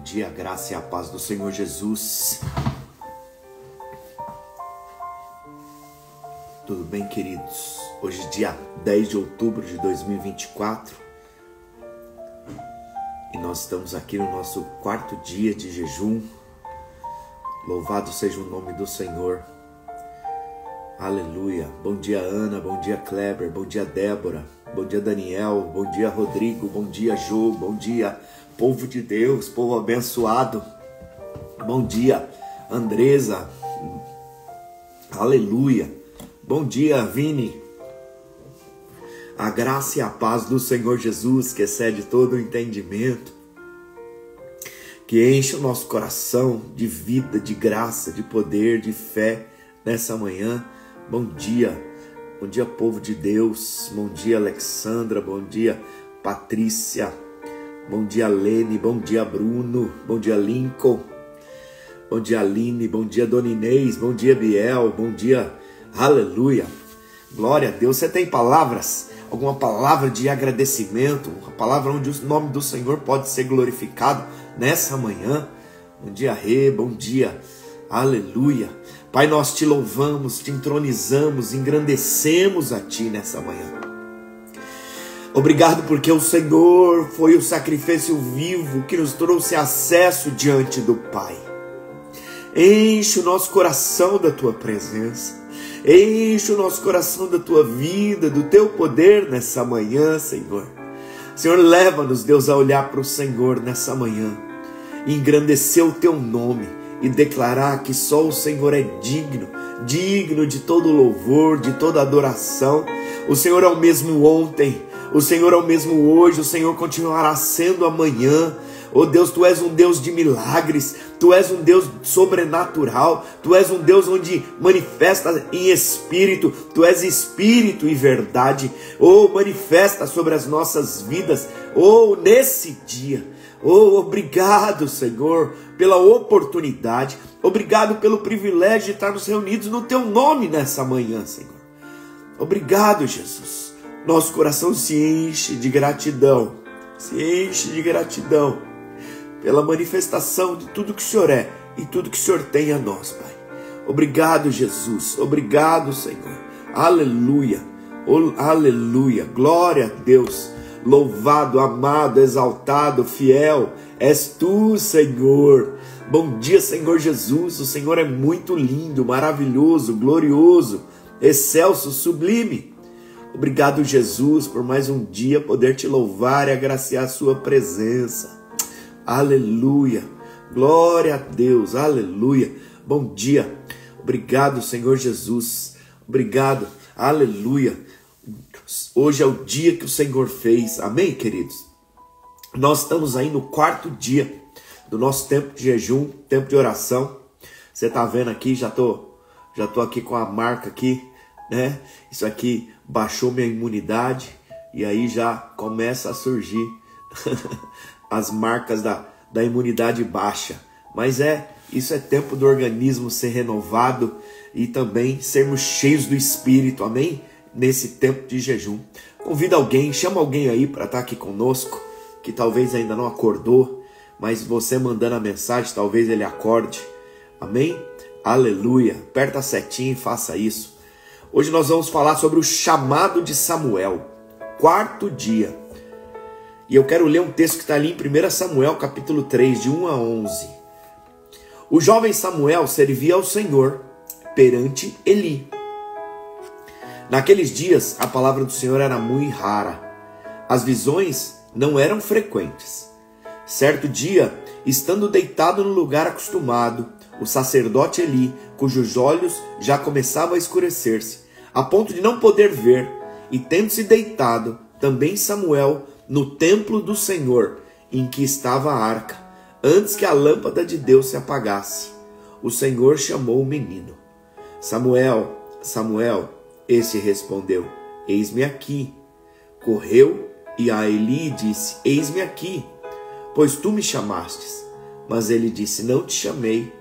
dia, a graça e a paz do Senhor Jesus. Tudo bem, queridos? Hoje, dia 10 de outubro de 2024, e nós estamos aqui no nosso quarto dia de jejum. Louvado seja o nome do Senhor. Aleluia. Bom dia, Ana. Bom dia, Kleber. Bom dia, Débora. Bom dia, Daniel. Bom dia, Rodrigo. Bom dia, Jô. Bom dia, povo de Deus, povo abençoado. Bom dia, Andresa. Aleluia. Bom dia, Vini. A graça e a paz do Senhor Jesus, que excede todo o entendimento, que enche o nosso coração de vida, de graça, de poder, de fé nessa manhã. Bom dia, povo de Deus. Bom dia, Alexandra. Bom dia, Patrícia. Bom dia, Lene. Bom dia, Bruno. Bom dia, Lincoln. Bom dia, Aline. Bom dia, Dona Inês. Bom dia, Biel. Bom dia, aleluia. Glória a Deus. Você tem palavras? Alguma palavra de agradecimento? Uma palavra onde o nome do Senhor pode ser glorificado nessa manhã? Bom dia, Rê. Bom dia, aleluia. Pai, nós te louvamos, te entronizamos, engrandecemos a ti nessa manhã. Obrigado porque o Senhor foi o sacrifício vivo que nos trouxe acesso diante do Pai. Enche o nosso coração da tua presença. Enche o nosso coração da tua vida, do teu poder nessa manhã, Senhor. Senhor, leva-nos, Deus, a olhar para o Senhor nessa manhã, engrandecer o teu nome e declarar que só o Senhor é digno de todo louvor, de toda adoração. O Senhor é o mesmo ontem, o Senhor é o mesmo hoje, o Senhor continuará sendo amanhã. Oh Deus, Tu és um Deus de milagres, Tu és um Deus sobrenatural, Tu és um Deus onde manifesta em espírito, Tu és espírito e verdade. Oh, manifesta sobre as nossas vidas, oh, nesse dia. Oh, obrigado, Senhor, pela oportunidade, obrigado pelo privilégio de estarmos reunidos no Teu nome nessa manhã, Senhor. Obrigado, Jesus. Nosso coração se enche de gratidão, pela manifestação de tudo que o Senhor é e tudo que o Senhor tem a nós, Pai. Obrigado, Jesus. Obrigado, Senhor. Aleluia. Oh, aleluia. Glória a Deus. Louvado, amado, exaltado, fiel és Tu, Senhor. Bom dia, Senhor Jesus. O Senhor é muito lindo, maravilhoso, glorioso, excelso, sublime. Obrigado, Jesus, por mais um dia poder Te louvar e agraciar a Sua presença. Aleluia, glória a Deus, aleluia. Bom dia, obrigado, Senhor Jesus, obrigado, aleluia. Hoje é o dia que o Senhor fez, amém, queridos? Nós estamos aí no quarto dia do nosso tempo de jejum, tempo de oração. Você tá vendo aqui, já tô aqui com a marca aqui, né? Isso aqui baixou minha imunidade e aí já começa a surgir as marcas da imunidade baixa. Mas isso é tempo do organismo ser renovado e também sermos cheios do Espírito, amém? Nesse tempo de jejum. Convida alguém, chama alguém aí para estar aqui conosco, que talvez ainda não acordou, mas você mandando a mensagem, talvez ele acorde, amém? Aleluia, aperta a setinha e faça isso. Hoje nós vamos falar sobre o chamado de Samuel, quarto dia. E eu quero ler um texto que está ali em 1 Samuel, capítulo 3, de 1 a 11. O jovem Samuel servia ao Senhor perante Eli. Naqueles dias, a palavra do Senhor era muito rara. As visões não eram frequentes. Certo dia, estando deitado no lugar acostumado, o sacerdote Eli, cujos olhos já começavam a escurecer-se, a ponto de não poder ver, e tendo-se deitado, também Samuel, no templo do Senhor, em que estava a arca, antes que a lâmpada de Deus se apagasse, o Senhor chamou o menino. Samuel, Samuel, este respondeu, eis-me aqui. Correu e a Eli disse, eis-me aqui, pois tu me chamastes. Mas ele disse, não te chamei,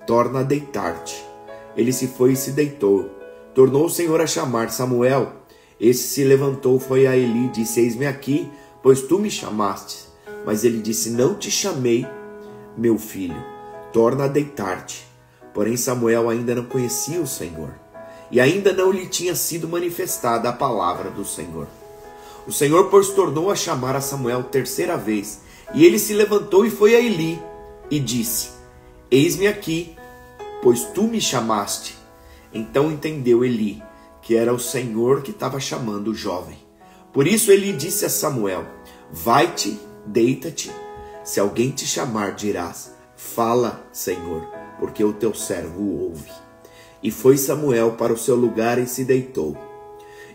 torna a deitar-te. Ele se foi e se deitou. Tornou o Senhor a chamar, Samuel. Este se levantou, foi a Eli e disse, eis-me aqui, pois tu me chamaste. Mas ele disse, não te chamei. meu filho, torna a deitar-te. Porém Samuel ainda não conhecia o Senhor, e ainda não lhe tinha sido manifestada a palavra do Senhor. O Senhor, pois, tornou a chamar a Samuel terceira vez, e ele se levantou e foi a Eli, e disse: Eis-me aqui, pois tu me chamaste. Então entendeu Eli que era o Senhor que estava chamando o jovem. Por isso ele disse a Samuel: Vai-te, deita-te. Se alguém te chamar, dirás: Fala, Senhor, porque o teu servo ouve. E foi Samuel para o seu lugar e se deitou.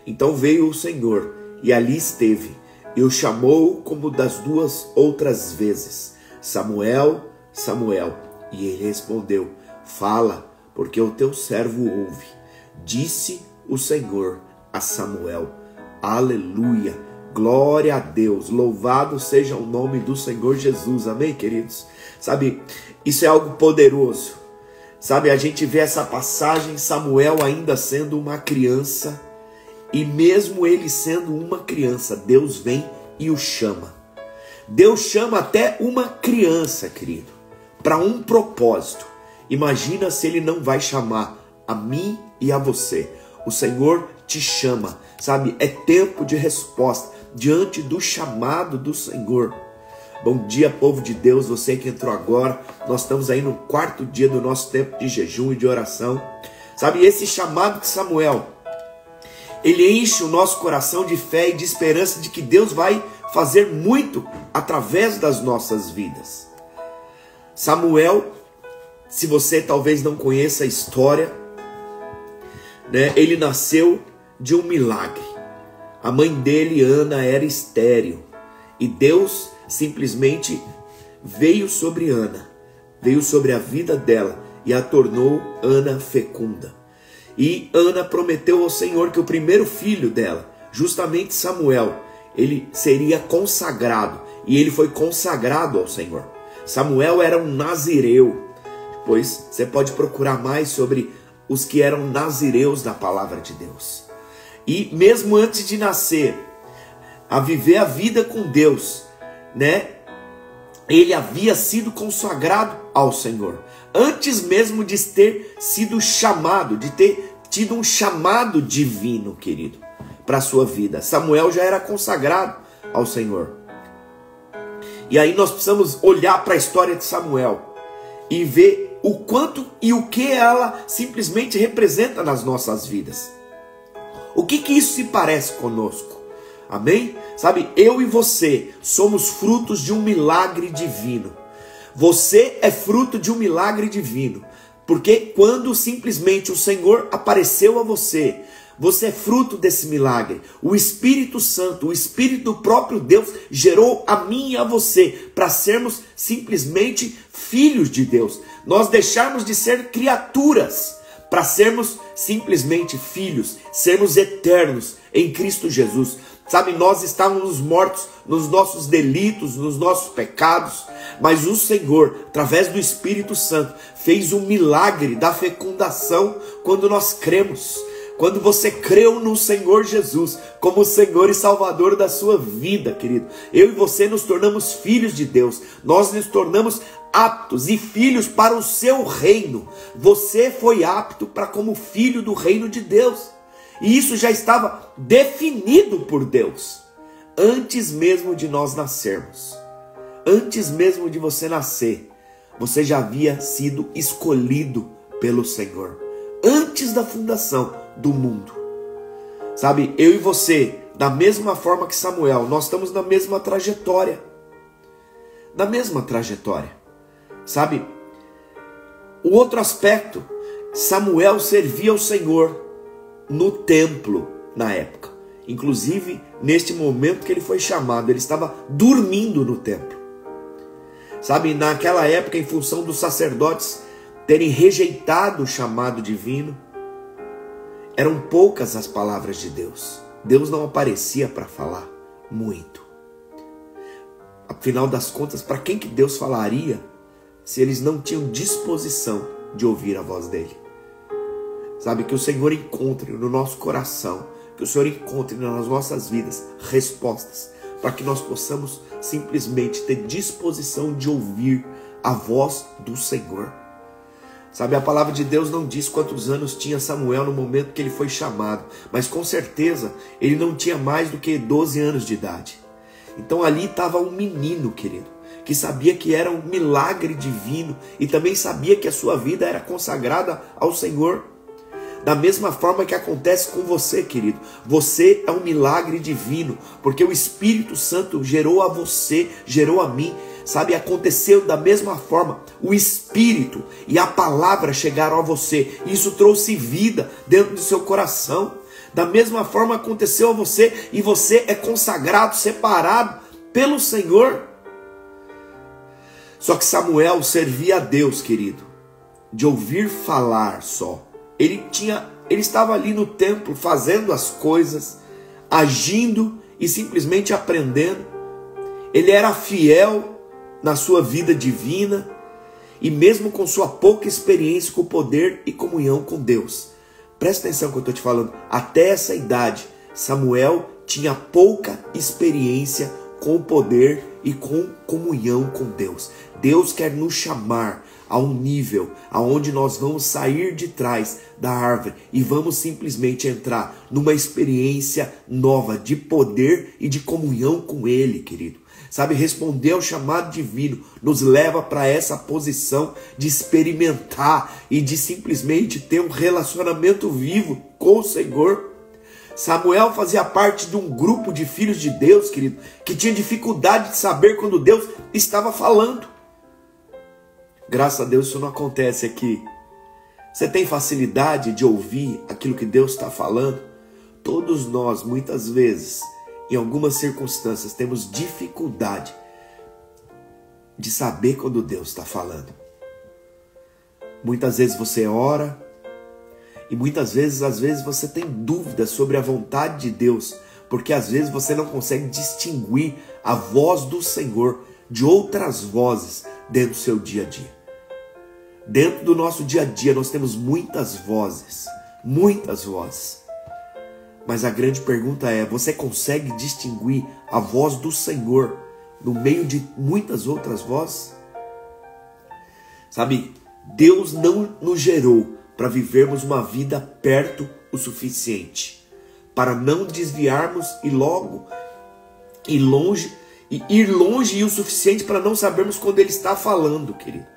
Então veio o Senhor, e ali esteve, e o chamou como das duas outras vezes: Samuel, Samuel. E ele respondeu: Fala, porque o teu servo ouve. Disse o Senhor a Samuel: Aleluia, glória a Deus, louvado seja o nome do Senhor Jesus. Amém, queridos? Sabe, isso é algo poderoso. Sabe, a gente vê essa passagem, Samuel ainda sendo uma criança, e mesmo ele sendo uma criança, Deus vem e o chama. Deus chama até uma criança, querido, para um propósito. Imagina se ele não vai chamar a mim e a você. O Senhor te chama, sabe? É tempo de resposta diante do chamado do Senhor. Bom dia, povo de Deus, você que entrou agora. Nós estamos aí no 4º dia do nosso tempo de jejum e de oração. Sabe, esse chamado de Samuel, ele enche o nosso coração de fé e de esperança de que Deus vai fazer muito através das nossas vidas. Samuel, se você talvez não conheça a história, né, ele nasceu de um milagre. A mãe dele, Ana, era estéril, e Deus simplesmente veio sobre Ana, veio sobre a vida dela e a tornou Ana fecunda. E Ana prometeu ao Senhor que o primeiro filho dela, justamente Samuel, ele seria consagrado, e ele foi consagrado ao Senhor. Samuel era um nazireu. Depois você pode procurar mais sobre os que eram nazireus da palavra de Deus. E mesmo antes de nascer, a viver a vida com Deus, né? Ele havia sido consagrado ao Senhor. Antes mesmo de ter sido chamado, de ter tido um chamado divino, querido, para a sua vida. Samuel já era consagrado ao Senhor. E aí nós precisamos olhar para a história de Samuel e ver o quanto e o que ela simplesmente representa nas nossas vidas. O que isso se parece conosco? Amém? Sabe, eu e você somos frutos de um milagre divino. Você é fruto de um milagre divino. Porque quando simplesmente o Senhor apareceu a você, você é fruto desse milagre. O Espírito Santo, o Espírito do próprio Deus gerou a mim e a você para sermos simplesmente filhos de Deus. Nós deixarmos de ser criaturas para sermos simplesmente filhos, sermos eternos em Cristo Jesus. Sabe, nós estávamos mortos nos nossos delitos, nos nossos pecados, mas o Senhor, através do Espírito Santo, fez um milagre da fecundação quando nós cremos. Quando você creu no Senhor Jesus como Senhor e Salvador da sua vida, querido, eu e você nos tornamos filhos de Deus. Nós nos tornamos aptos e filhos para o seu reino. Você foi apto para como filho do reino de Deus. E isso já estava definido por Deus antes mesmo de nós nascermos. Antes mesmo de você nascer, você já havia sido escolhido pelo Senhor. Antes da fundação do mundo. Sabe, eu e você, da mesma forma que Samuel, nós estamos na mesma trajetória. Na mesma trajetória. Sabe, o outro aspecto, Samuel servia ao Senhor no templo na época. Inclusive, neste momento que ele foi chamado, ele estava dormindo no templo. Sabe, naquela época, em função dos sacerdotes terem rejeitado o chamado divino, eram poucas as palavras de Deus. Deus não aparecia para falar muito. Afinal das contas, para quem que Deus falaria se eles não tinham disposição de ouvir a voz dele? Sabe, que o Senhor encontre no nosso coração, que o Senhor encontre nas nossas vidas respostas, para que nós possamos simplesmente ter disposição de ouvir a voz do Senhor. Sabe, a palavra de Deus não diz quantos anos tinha Samuel no momento que ele foi chamado, mas com certeza ele não tinha mais do que 12 anos de idade. Então ali estava um menino, querido, que sabia que era um milagre divino e também sabia que a sua vida era consagrada ao Senhor. Da mesma forma que acontece com você, querido. Você é um milagre divino, porque o Espírito Santo gerou a você, gerou a mim. Sabe, aconteceu da mesma forma. O Espírito e a palavra chegaram a você. E isso trouxe vida dentro do seu coração. Da mesma forma aconteceu a você. E você é consagrado, separado pelo Senhor. Só que Samuel servia a Deus, querido, de ouvir falar só. Ele estava ali no templo fazendo as coisas, agindo e simplesmente aprendendo. Ele era fiel na sua vida divina e mesmo com sua pouca experiência com o poder e comunhão com Deus. Presta atenção no que eu estou te falando. Até essa idade, Samuel tinha pouca experiência com o poder e com comunhão com Deus. Deus quer nos chamar a um nível aonde nós vamos sair de trás da árvore e vamos simplesmente entrar numa experiência nova de poder e de comunhão com Ele, querido. Sabe, responder ao chamado divino nos leva para essa posição de experimentar e de simplesmente ter um relacionamento vivo com o Senhor. Samuel fazia parte de um grupo de filhos de Deus, querido, que tinha dificuldade de saber quando Deus estava falando. Graças a Deus isso não acontece aqui. Você tem facilidade de ouvir aquilo que Deus está falando? Todos nós, muitas vezes, em algumas circunstâncias, temos dificuldade de saber quando Deus está falando. Muitas vezes você ora e muitas vezes, você tem dúvidas sobre a vontade de Deus, porque às vezes você não consegue distinguir a voz do Senhor de outras vozes dentro do seu dia a dia. Dentro do nosso dia a dia nós temos muitas vozes, mas a grande pergunta é, você consegue distinguir a voz do Senhor no meio de muitas outras vozes? Sabe, Deus não nos gerou para vivermos uma vida perto o suficiente, para não desviarmos ir longe o suficiente para não sabermos quando Ele está falando, querido.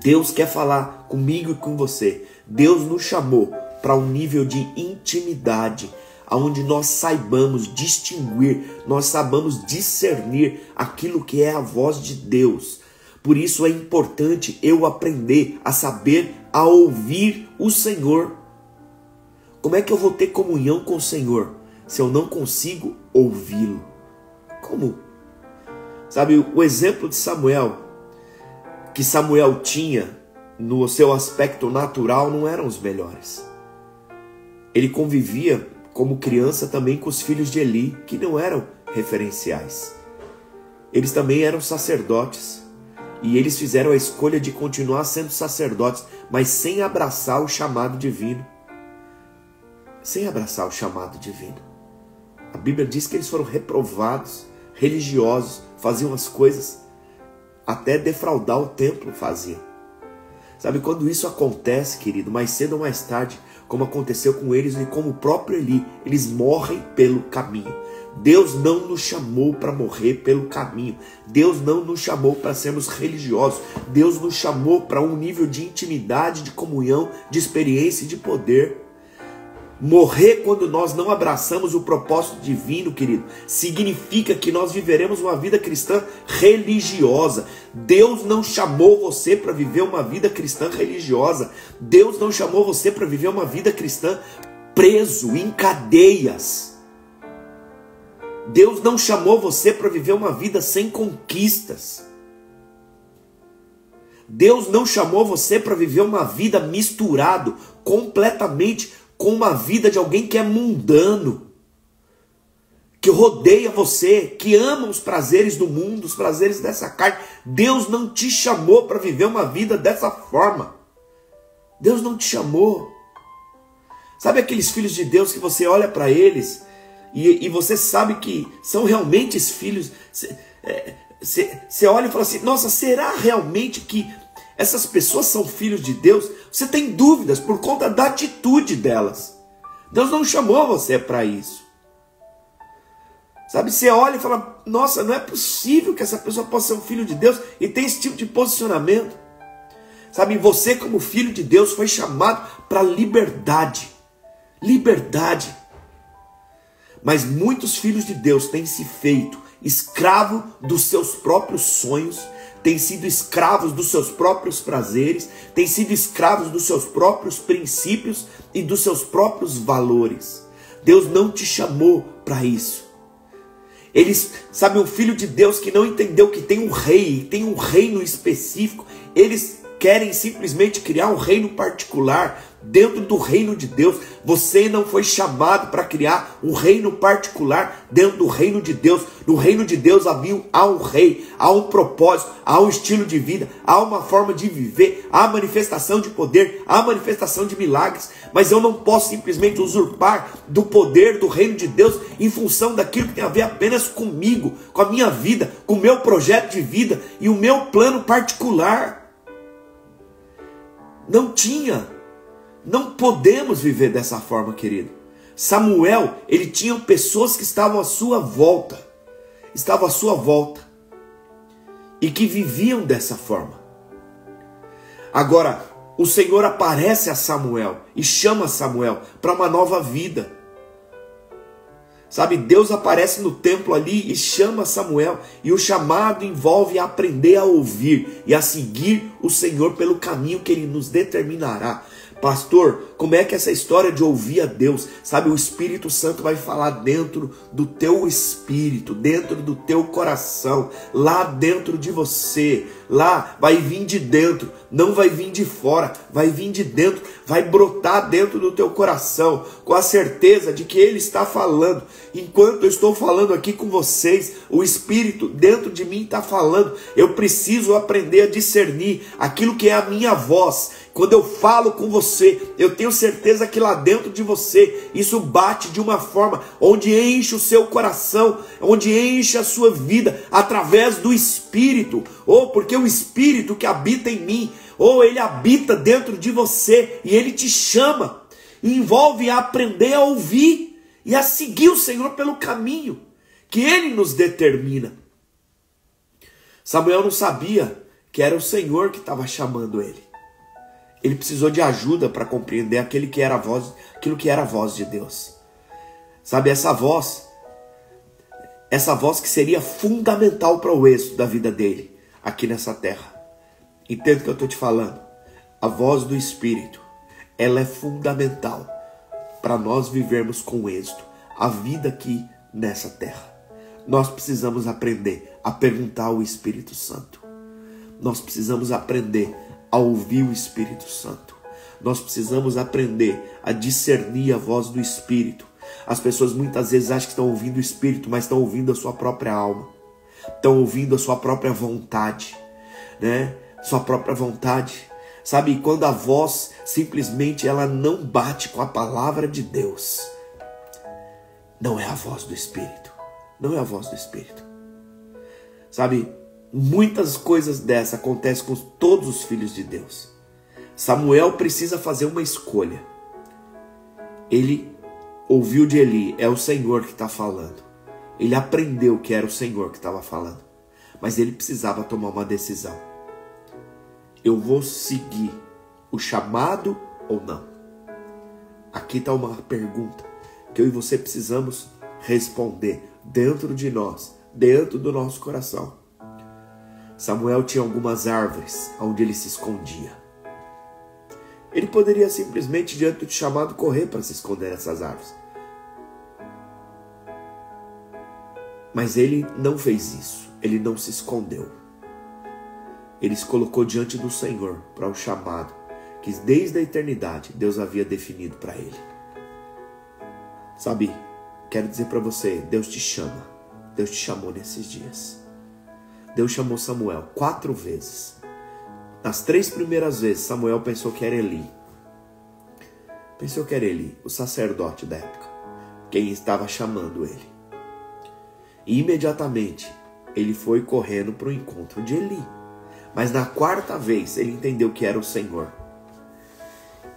Deus quer falar comigo e com você. Deus nos chamou para um nível de intimidade, onde nós saibamos distinguir, nós saibamos discernir aquilo que é a voz de Deus. Por isso é importante eu aprender a saber, a ouvir o Senhor. Como é que eu vou ter comunhão com o Senhor se eu não consigo ouvi-lo? Como? Sabe, o exemplo de Samuel, que Samuel tinha no seu aspecto natural, não eram os melhores. Ele convivia como criança também com os filhos de Eli, que não eram referenciais. Eles também eram sacerdotes. E eles fizeram a escolha de continuar sendo sacerdotes, mas sem abraçar o chamado divino. Sem abraçar o chamado divino. A Bíblia diz que eles foram reprovados, religiosos, faziam as coisas, até defraudar o templo faziam. Sabe, quando isso acontece, querido, mais cedo ou mais tarde, como aconteceu com eles e como o próprio Eli, eles morrem pelo caminho. Deus não nos chamou para morrer pelo caminho. Deus não nos chamou para sermos religiosos. Deus nos chamou para um nível de intimidade, de comunhão, de experiência e de poder. Morrer quando nós não abraçamos o propósito divino, querido, significa que nós viveremos uma vida cristã religiosa. Deus não chamou você para viver uma vida cristã religiosa. Deus não chamou você para viver uma vida cristã preso em cadeias. Deus não chamou você para viver uma vida sem conquistas. Deus não chamou você para viver uma vida misturado completamente com uma vida de alguém que é mundano, que rodeia você, que ama os prazeres do mundo, os prazeres dessa carne. Deus não te chamou para viver uma vida dessa forma. Deus não te chamou. Sabe aqueles filhos de Deus que você olha para eles e você sabe que são realmente filhos, você olha e fala assim, nossa, será realmente que essas pessoas são filhos de Deus? Você tem dúvidas por conta da atitude delas. Deus não chamou você para isso. Sabe, você olha e fala, nossa, não é possível que essa pessoa possa ser um filho de Deus e tem esse tipo de posicionamento. Sabe, você como filho de Deus foi chamado para liberdade. Liberdade. Mas muitos filhos de Deus têm se feito escravo dos seus próprios sonhos, têm sido escravos dos seus próprios prazeres, têm sido escravos dos seus próprios princípios e dos seus próprios valores. Deus não te chamou para isso. Eles, sabe, um filho de Deus que não entendeu que tem um rei, tem um reino específico, eles querem simplesmente criar um reino particular dentro do reino de Deus. Você não foi chamado para criar um reino particular dentro do reino de Deus. No reino de Deus há um rei, há um propósito, há um estilo de vida, há uma forma de viver, há manifestação de poder, há manifestação de milagres. Mas eu não posso simplesmente usurpar do poder do reino de Deus em função daquilo que tem a ver apenas comigo, com a minha vida, com o meu projeto de vida e o meu plano particular. Não podemos viver dessa forma, querido. Samuel, ele tinha pessoas que estavam à sua volta. E que viviam dessa forma. Agora, o Senhor aparece a Samuel e chama Samuel para uma nova vida. Sabe, Deus aparece no templo ali e chama Samuel. E o chamado envolve aprender a ouvir e a seguir o Senhor pelo caminho que Ele nos determinará. Pastor, como é que essa história de ouvir a Deus, sabe, o Espírito Santo vai falar dentro do teu espírito, dentro do teu coração, lá dentro de você, lá vai vir de dentro, não vai vir de fora, vai vir de dentro, vai brotar dentro do teu coração, com a certeza de que Ele está falando. Enquanto eu estou falando aqui com vocês, o Espírito dentro de mim está falando. Eu preciso aprender a discernir aquilo que é a minha voz. Quando eu falo com você, eu tenho certeza que lá dentro de você, isso bate de uma forma onde enche o seu coração, onde enche a sua vida, através do Espírito. Ou porque o Espírito que habita em mim, ou ele habita dentro de você e ele te chama. E envolve a aprender a ouvir e a seguir o Senhor pelo caminho que Ele nos determina. Samuel não sabia que era o Senhor que estava chamando ele. Ele precisou de ajuda para compreender aquilo que era a voz de Deus. Sabe, essa voz que seria fundamental para o êxito da vida dele aqui nessa terra. Entenda o que eu estou te falando. A voz do Espírito, ela é fundamental para nós vivermos com êxito a vida aqui nessa terra. Nós precisamos aprender a perguntar ao Espírito Santo. Nós precisamos aprender a ouvir o Espírito Santo. Nós precisamos aprender a discernir a voz do Espírito. As pessoas muitas vezes acham que estão ouvindo o Espírito, mas estão ouvindo a sua própria alma. Estão ouvindo a sua própria vontade, né? Sua própria vontade. Sabe, quando a voz simplesmente ela não bate com a palavra de Deus, não é a voz do Espírito. Não é a voz do Espírito. Sabe, muitas coisas dessas acontecem com todos os filhos de Deus. Samuel precisa fazer uma escolha. Ele ouviu de Eli, é o Senhor que está falando. Ele aprendeu que era o Senhor que estava falando. Mas ele precisava tomar uma decisão. Eu vou seguir o chamado ou não? Aqui está uma pergunta que eu e você precisamos responder dentro de nós, dentro do nosso coração. Samuel tinha algumas árvores onde ele se escondia. Ele poderia simplesmente, diante do chamado, correr para se esconder nessas árvores. Mas ele não fez isso. Ele não se escondeu. Ele se colocou diante do Senhor para o chamado que desde a eternidade Deus havia definido para ele. Sabe, quero dizer para você, Deus te chama. Deus te chamou nesses dias. Deus chamou Samuel 4 vezes. Nas 3 primeiras vezes, Samuel pensou que era Eli. Pensou que era Eli, o sacerdote da época, quem estava chamando ele. E imediatamente, ele foi correndo para o encontro de Eli. Mas na quarta vez ele entendeu que era o Senhor.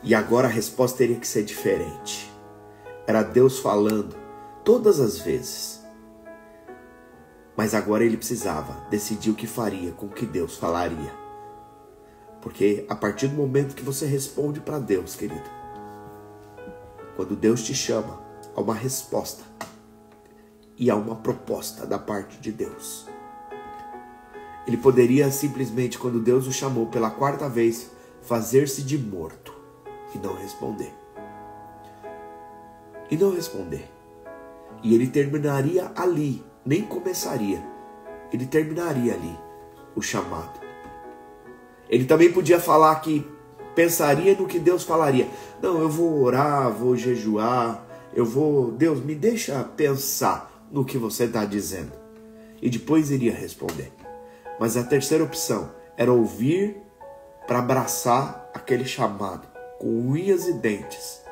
E agora a resposta teria que ser diferente. Era Deus falando todas as vezes. Mas agora ele precisava decidir o que faria com o que Deus falaria. Porque a partir do momento que você responde para Deus, querido, quando Deus te chama, há uma resposta e há uma proposta da parte de Deus. Ele poderia simplesmente, quando Deus o chamou pela quarta vez, fazer-se de morto e não responder. E não responder. E ele terminaria ali, nem começaria. Ele terminaria ali o chamado. Ele também podia falar que pensaria no que Deus falaria. Não, eu vou orar, vou jejuar, Deus, me deixa pensar no que você está dizendo. E depois iria responder. Mas a terceira opção era ouvir para abraçar aquele chamado com unhas e dentes.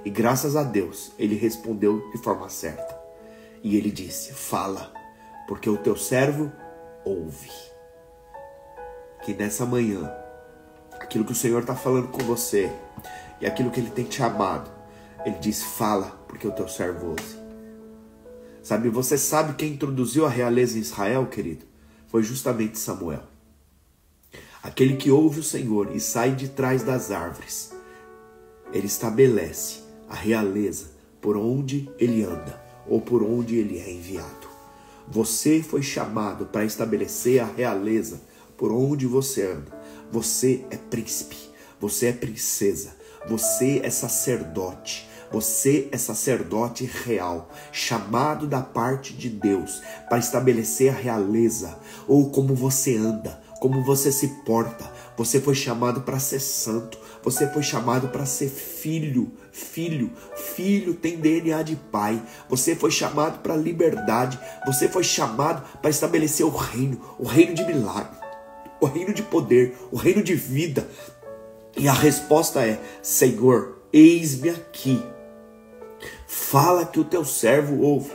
E graças a Deus, ele respondeu de forma certa. E ele disse, fala, porque o teu servo ouve. Que nessa manhã, aquilo que o Senhor está falando com você, e aquilo que Ele tem te amado, Ele diz, fala, porque o teu servo ouve. Sabe, você sabe quem introduziu a realeza em Israel, querido? Foi justamente Samuel. Aquele que ouve o Senhor e sai de trás das árvores. Ele estabelece a realeza por onde ele anda, ou por onde ele é enviado. Você foi chamado para estabelecer a realeza por onde você anda. Você é príncipe, você é princesa, você é sacerdote. Você é sacerdote real, chamado da parte de Deus para estabelecer a realeza, ou como você anda, como você se porta. Você foi chamado para ser santo, você foi chamado para ser filho. Filho tem DNA de pai. Você foi chamado para liberdade, você foi chamado para estabelecer o reino de milagre, o reino de poder, o reino de vida. E a resposta é, Senhor, eis-me aqui. Fala que o teu servo ouve.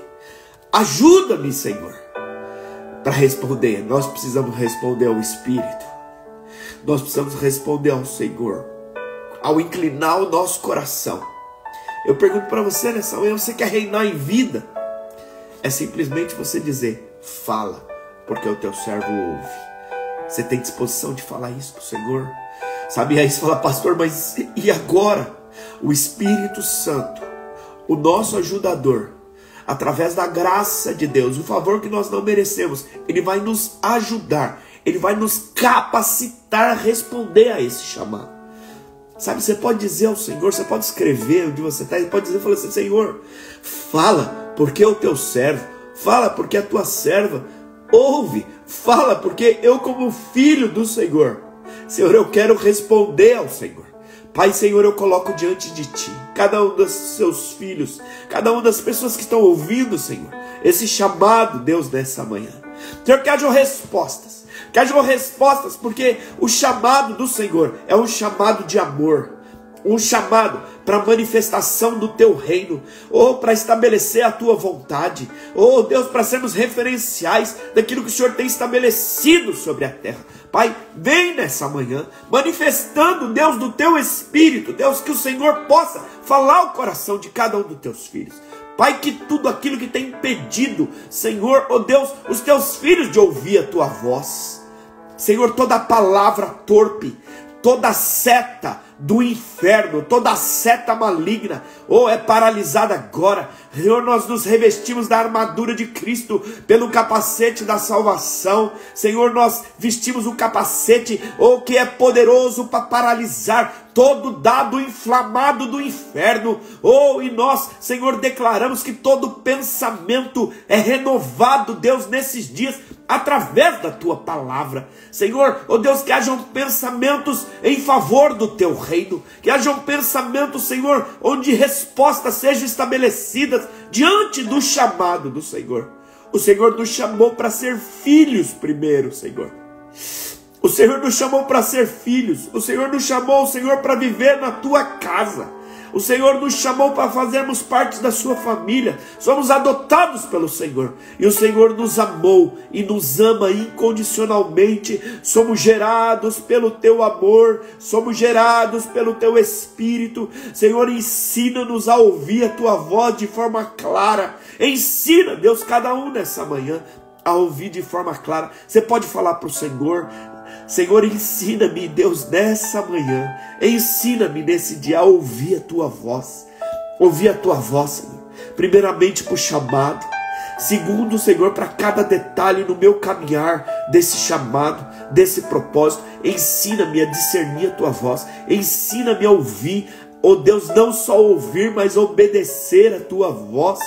Ajuda-me, Senhor. Para responder, nós precisamos responder ao Espírito. Nós precisamos responder ao Senhor, ao inclinar o nosso coração. Eu pergunto para você nessa manhã, você quer reinar em vida? É simplesmente você dizer, fala, porque o teu servo ouve. Você tem disposição de falar isso para o Senhor? Sabe, aí você fala, pastor, mas e agora? O Espírito Santo, o nosso ajudador, através da graça de Deus, o favor que nós não merecemos, Ele vai nos ajudar, Ele vai nos capacitar a responder a esse chamado. Sabe, você pode dizer ao Senhor, você pode escrever onde você está, pode dizer, fala assim, Senhor, fala, porque o teu servo, fala, porque a tua serva ouve, fala, porque eu como filho do Senhor, Senhor, eu quero responder ao Senhor. Pai, Senhor, eu coloco diante de Ti cada um dos seus filhos, cada uma das pessoas que estão ouvindo, Senhor, esse chamado, Deus, nessa manhã. Senhor, que hajam respostas, porque o chamado do Senhor é um chamado de amor, um chamado para manifestação do Teu reino, ou para estabelecer a Tua vontade, ou Deus, para sermos referenciais daquilo que o Senhor tem estabelecido sobre a terra. Pai, vem nessa manhã, manifestando, Deus, do Teu Espírito, Deus, que o Senhor possa falar ao coração de cada um dos Teus filhos. Pai, que tudo aquilo que tem impedido, Senhor, ó Deus, os Teus filhos de ouvir a Tua voz, Senhor, toda palavra torpe, toda seta do inferno, toda seta maligna, é paralisada agora. Senhor, nós nos revestimos da armadura de Cristo, pelo capacete da salvação. Senhor, nós vestimos o capacete, que é poderoso para paralisar todo dado inflamado do inferno. E nós, Senhor, declaramos que todo pensamento é renovado, Deus, nesses dias, através da Tua palavra. Senhor, Deus, que hajam pensamentos em favor do Teu reino, que hajam pensamentos, Senhor, onde respostas sejam estabelecidas diante do chamado do Senhor. O Senhor nos chamou para ser filhos primeiro, Senhor. O Senhor nos chamou para ser filhos. O Senhor nos chamou, Senhor, para viver na Tua casa. O Senhor nos chamou para fazermos parte da sua família. Somos adotados pelo Senhor. E o Senhor nos amou e nos ama incondicionalmente. Somos gerados pelo teu amor. Somos gerados pelo teu Espírito. Senhor, ensina-nos a ouvir a tua voz de forma clara. Ensina, Deus, cada um nessa manhã a ouvir de forma clara. Você pode falar para o Senhor: Senhor, ensina-me, Deus, nessa manhã, ensina-me nesse dia a ouvir a tua voz. Ouvir a tua voz, Senhor. Primeiramente para o chamado. Segundo, Senhor, para cada detalhe no meu caminhar desse chamado, desse propósito. Ensina-me a discernir a tua voz. Ensina-me a ouvir, oh Deus, não só ouvir, mas obedecer a tua voz.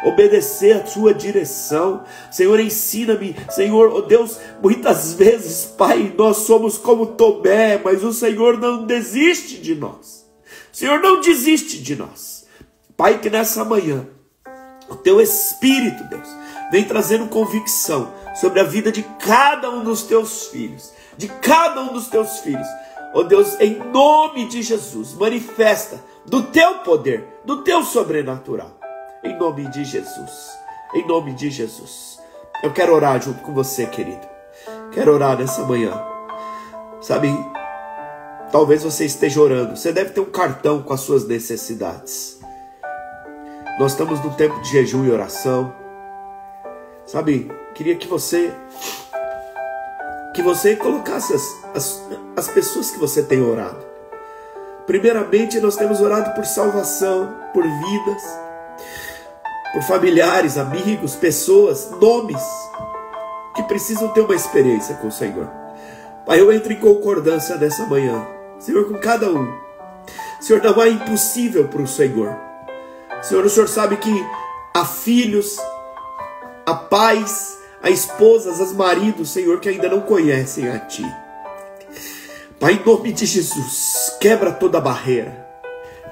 Obedecer a sua direção. Senhor, ensina-me, Senhor, oh Deus, muitas vezes, Pai, nós somos como Tomé, mas o Senhor não desiste de nós. O Senhor não desiste de nós. Pai, que nessa manhã o teu Espírito, Deus, vem trazendo convicção sobre a vida de cada um dos teus filhos, de cada um dos teus filhos. Oh Deus, em nome de Jesus, manifesta do teu poder, do teu sobrenatural. Em nome de Jesus, em nome de Jesus. Eu quero orar junto com você, querido. Quero orar nessa manhã. Sabe, talvez você esteja orando. Você deve ter um cartão com as suas necessidades. Nós estamos num tempo de jejum e oração. Sabe, queria que você colocasse as pessoas que você tem orado. Primeiramente, nós temos orado por salvação, por vidas, por familiares, amigos, pessoas, nomes que precisam ter uma experiência com o Senhor. Pai, eu entro em concordância nessa manhã, Senhor, com cada um. Senhor, não é impossível para o Senhor. Senhor, o Senhor sabe que há filhos, há pais, há esposas, há maridos, Senhor, que ainda não conhecem a Ti. Pai, em nome de Jesus, quebra toda barreira,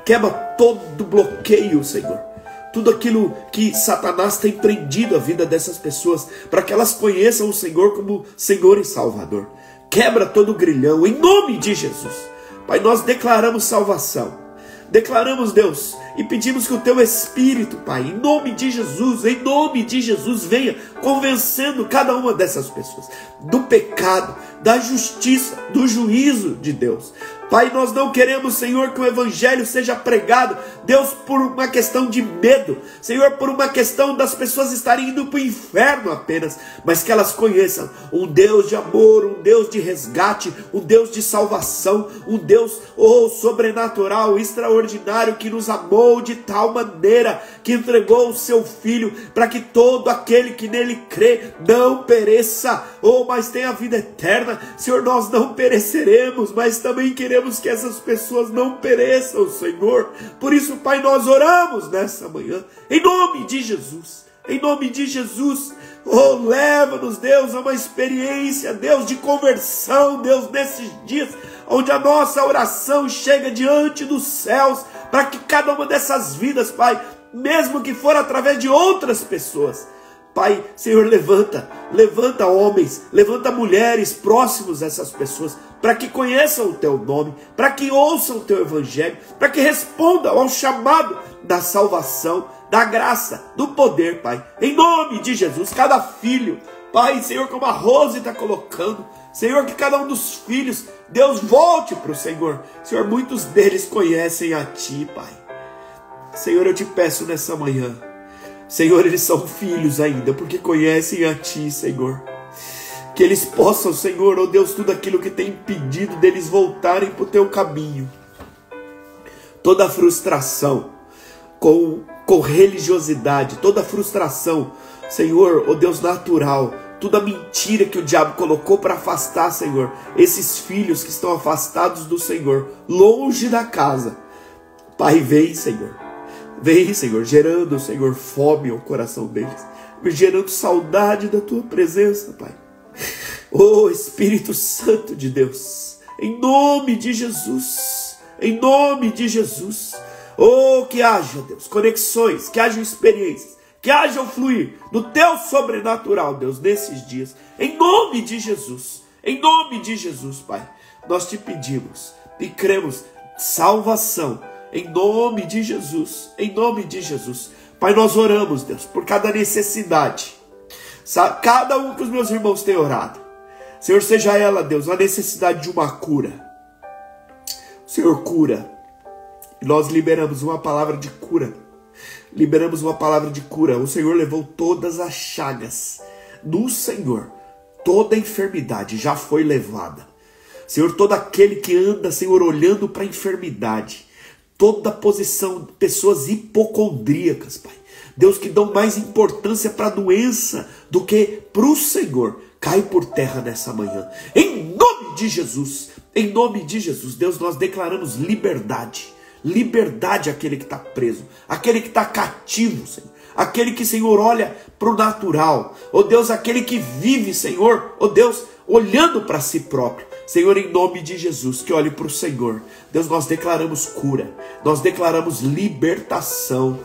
quebra todo bloqueio, Senhor. Tudo aquilo que Satanás tem prendido a vida dessas pessoas, para que elas conheçam o Senhor como Senhor e Salvador. Quebra todo o grilhão, em nome de Jesus. Pai, nós declaramos salvação. Declaramos, Deus, e pedimos que o teu Espírito, Pai, em nome de Jesus, venha convencendo cada uma dessas pessoas do pecado, da justiça, do juízo de Deus. Pai, nós não queremos, Senhor, que o Evangelho seja pregado, Deus, por uma questão de medo, Senhor, por uma questão das pessoas estarem indo para o inferno apenas, mas que elas conheçam um Deus de amor, um Deus de resgate, um Deus de salvação, um Deus, sobrenatural, extraordinário, que nos amou de tal maneira, que entregou o seu Filho, para que todo aquele que nele crê não pereça, mas tenha a vida eterna. Senhor, nós não pereceremos, mas também queremos que essas pessoas não pereçam, Senhor. Por isso, Pai, nós oramos nessa manhã, em nome de Jesus, em nome de Jesus. Leva-nos, Deus, a uma experiência, Deus, de conversão, Deus, nesses dias, onde a nossa oração chega diante dos céus, para que cada uma dessas vidas, Pai, mesmo que for através de outras pessoas, Pai, Senhor, levanta homens, levanta mulheres próximos a essas pessoas, para que conheçam o Teu nome, para que ouçam o Teu Evangelho, para que respondam ao chamado da salvação, da graça, do poder, Pai. Em nome de Jesus, cada filho, Pai, Senhor, como a Rose está colocando, Senhor, que cada um dos filhos, Deus, volte para o Senhor. Senhor, muitos deles conhecem a Ti, Pai. Senhor, eu te peço nessa manhã, Senhor, eles são filhos ainda, porque conhecem a Ti, Senhor. Que eles possam, Senhor, oh Deus, tudo aquilo que tem impedido deles voltarem para o Teu caminho. Toda a frustração com religiosidade, toda a frustração, Senhor, oh Deus, natural, toda a mentira que o diabo colocou para afastar, Senhor, esses filhos que estão afastados do Senhor, longe da casa. Pai, vem, Senhor. Vem, Senhor, gerando, Senhor, fome ao coração deles, gerando saudade da Tua presença, Pai. Espírito Santo de Deus, em nome de Jesus, em nome de Jesus, que haja, Deus, conexões, que haja experiências, que haja o fluir do Teu sobrenatural, Deus, nesses dias, em nome de Jesus, Pai. Nós Te pedimos e cremos salvação em nome de Jesus, em nome de Jesus. Pai, nós oramos, Deus, por cada necessidade, sabe? Cada um que os meus irmãos têm orado, Senhor, seja ela, Deus, a necessidade de uma cura. O Senhor cura, e nós liberamos uma palavra de cura, liberamos uma palavra de cura. O Senhor levou todas as chagas do Senhor, toda enfermidade já foi levada. Senhor, todo aquele que anda, Senhor, olhando para a enfermidade, toda posição, pessoas hipocondríacas, Pai, Deus, que dão mais importância para a doença do que para o Senhor, cai por terra nessa manhã, em nome de Jesus, em nome de Jesus. Deus, nós declaramos liberdade, liberdade àquele que está preso, aquele que está cativo, Senhor, aquele que, Senhor, olha para o natural, ó Deus, aquele que vive, Senhor, ó Deus, olhando para si próprio, Senhor, em nome de Jesus, que olhe para o Senhor. Deus, nós declaramos cura, nós declaramos libertação,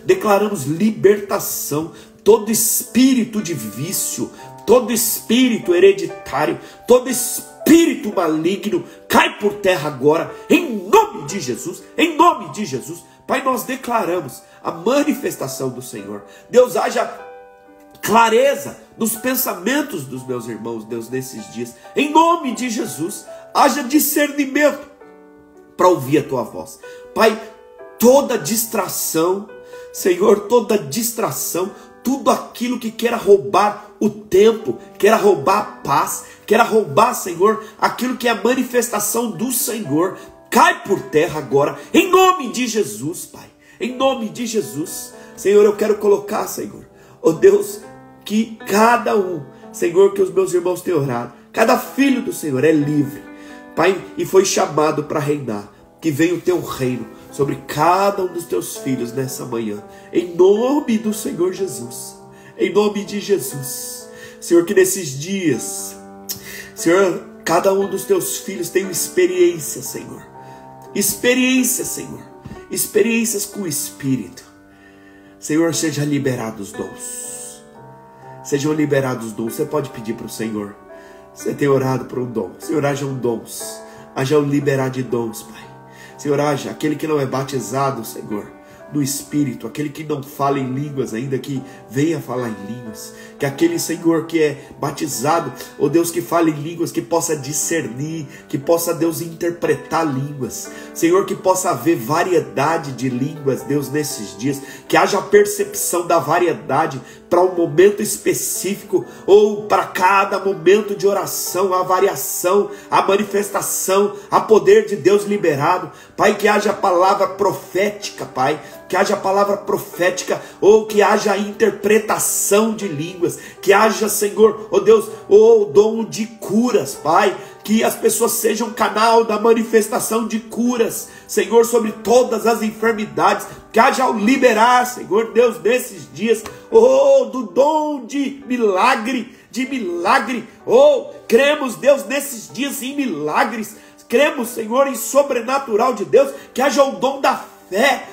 declaramos libertação, todo espírito de vício, todo espírito hereditário, todo espírito maligno, cai por terra agora, em nome de Jesus, em nome de Jesus. Pai, nós declaramos a manifestação do Senhor. Deus, haja clareza nos pensamentos dos meus irmãos, Deus, nesses dias, em nome de Jesus, haja discernimento para ouvir a tua voz. Pai, toda distração, Senhor, toda distração, tudo aquilo que queira roubar o tempo, queira roubar a paz, queira roubar, Senhor, aquilo que é a manifestação do Senhor, cai por terra agora, em nome de Jesus, Pai, em nome de Jesus. Senhor, eu quero colocar, Senhor, ó Deus, que cada um, Senhor, que os meus irmãos têm orado, cada filho do Senhor é livre, Pai, e foi chamado para reinar. Que venha o teu reino sobre cada um dos teus filhos nessa manhã, em nome do Senhor Jesus, em nome de Jesus. Senhor, que nesses dias, Senhor, cada um dos teus filhos tenha experiência, Senhor, experiências com o Espírito. Senhor, seja liberados os dons, sejam liberados os dons. Você pode pedir para o Senhor, você tem orado por um dom, Senhor, hajam dons, haja o liberar de dons, Pai. Senhor, haja aquele que não é batizado, Senhor, do Espírito, aquele que não fala em línguas ainda, que venha falar em línguas, que aquele, Senhor, que é batizado, ó Deus, que fala em línguas, que possa discernir, que possa, Deus, interpretar línguas, Senhor, que possa haver variedade de línguas, Deus, nesses dias, que haja a percepção da variedade para um momento específico, ou para cada momento de oração, a variação, a manifestação, a poder de Deus liberado, Pai, que haja palavra profética, Pai, que haja palavra profética, ou que haja interpretação de línguas, que haja, Senhor, ó Deus, o dom de curas, Pai, que as pessoas sejam canal da manifestação de curas, Senhor, sobre todas as enfermidades, que haja o liberar, Senhor, Deus, nesses dias, do dom de milagre, cremos, Deus, nesses dias em milagres, cremos, Senhor, em sobrenatural de Deus, que haja o dom da fé,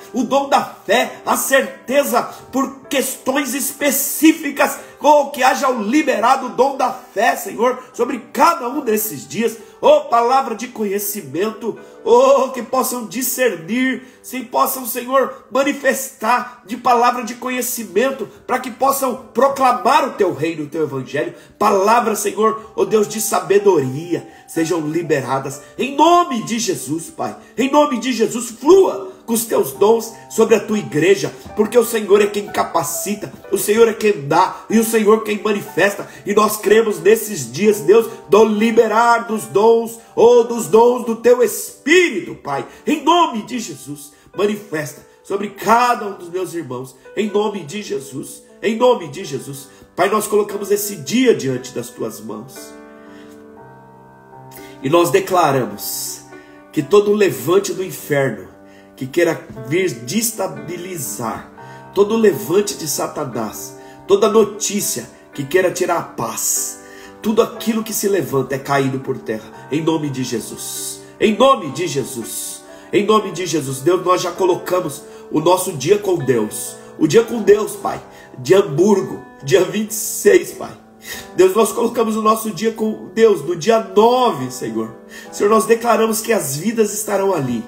a certeza por questões específicas, que haja o liberado o dom da fé, Senhor, sobre cada um desses dias, palavra de conhecimento, que possam discernir, se possam, Senhor, manifestar de palavra de conhecimento, para que possam proclamar o teu reino, o teu evangelho, palavra, Senhor, Deus, de sabedoria, sejam liberadas, em nome de Jesus, Pai, em nome de Jesus, flua com os teus dons sobre a tua igreja, porque o Senhor é quem capacita, o Senhor é quem dá, e o Senhor quem manifesta, e nós cremos nesses dias, Deus, do liberar dos dons, dos dons do teu Espírito, Pai, em nome de Jesus, manifesta sobre cada um dos meus irmãos, em nome de Jesus, Pai, nós colocamos esse dia diante das tuas mãos, e nós declaramos que todo levante do inferno, que queira vir destabilizar, todo levante de Satanás, toda notícia que queira tirar a paz, tudo aquilo que se levanta é caído por terra, em nome de Jesus, em nome de Jesus, em nome de Jesus. Deus, nós já colocamos o nosso dia com Deus, o dia com Deus, Pai, de Hamburgo, dia 26, Pai. Deus, nós colocamos o nosso dia com Deus no dia 9, Senhor. Senhor, nós declaramos que as vidas estarão ali.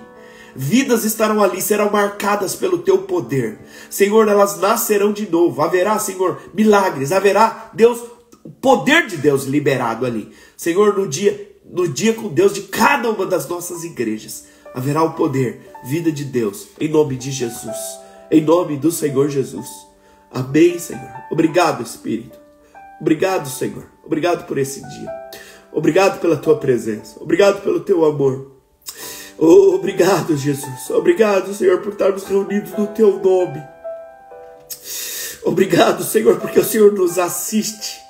vidas estarão ali, serão marcadas pelo teu poder. Senhor, elas nascerão de novo. Haverá, Senhor, milagres. Haverá, Deus, o poder de Deus liberado ali. Senhor, no dia com Deus de cada uma das nossas igrejas, haverá o poder, vida de Deus, em nome de Jesus. Em nome do Senhor Jesus. Amém, Senhor. Obrigado, Espírito. Obrigado, Senhor. Obrigado por esse dia. Obrigado pela tua presença. Obrigado pelo teu amor. Oh, obrigado, Jesus. Obrigado, Senhor, por estarmos reunidos no teu nome. Obrigado, Senhor, porque o Senhor nos assiste.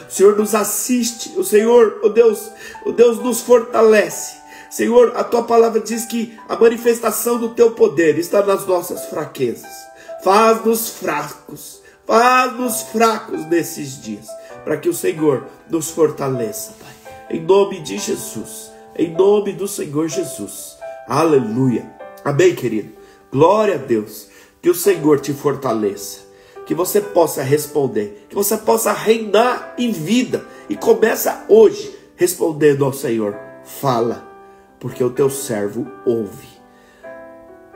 O Senhor nos assiste. O Senhor, oh Deus nos fortalece. Senhor, a tua palavra diz que a manifestação do teu poder está nas nossas fraquezas. Faz-nos fracos nesses dias, para que o Senhor nos fortaleça, Pai. Em nome de Jesus, em nome do Senhor Jesus. Aleluia. Amém, querido. Glória a Deus. Que o Senhor te fortaleça, que você possa responder, que você possa reinar em vida. E começa hoje respondendo ao Senhor. Fala, porque o teu servo ouve.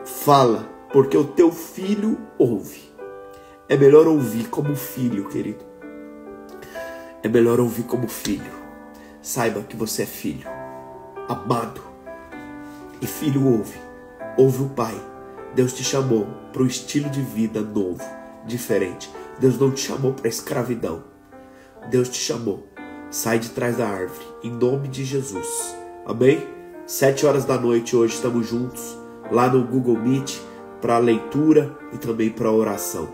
Fala, porque o teu filho ouve. É melhor ouvir como filho, querido. É melhor ouvir como filho. Saiba que você é filho, amado. E filho ouve. Ouve o Pai. Deus te chamou para um estilo de vida novo, diferente. Deus não te chamou para escravidão. Deus te chamou. Sai de trás da árvore, em nome de Jesus. Amém? 7 horas da noite hoje estamos juntos, lá no Google Meet, para leitura e também para oração,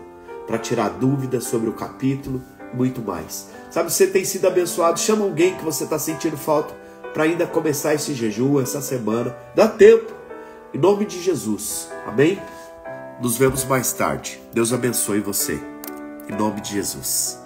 para tirar dúvidas sobre o capítulo, muito mais. Sabe, você tem sido abençoado, chama alguém que você está sentindo falta para ainda começar esse jejum, essa semana. Dá tempo, em nome de Jesus. Amém? Nos vemos mais tarde. Deus abençoe você, em nome de Jesus.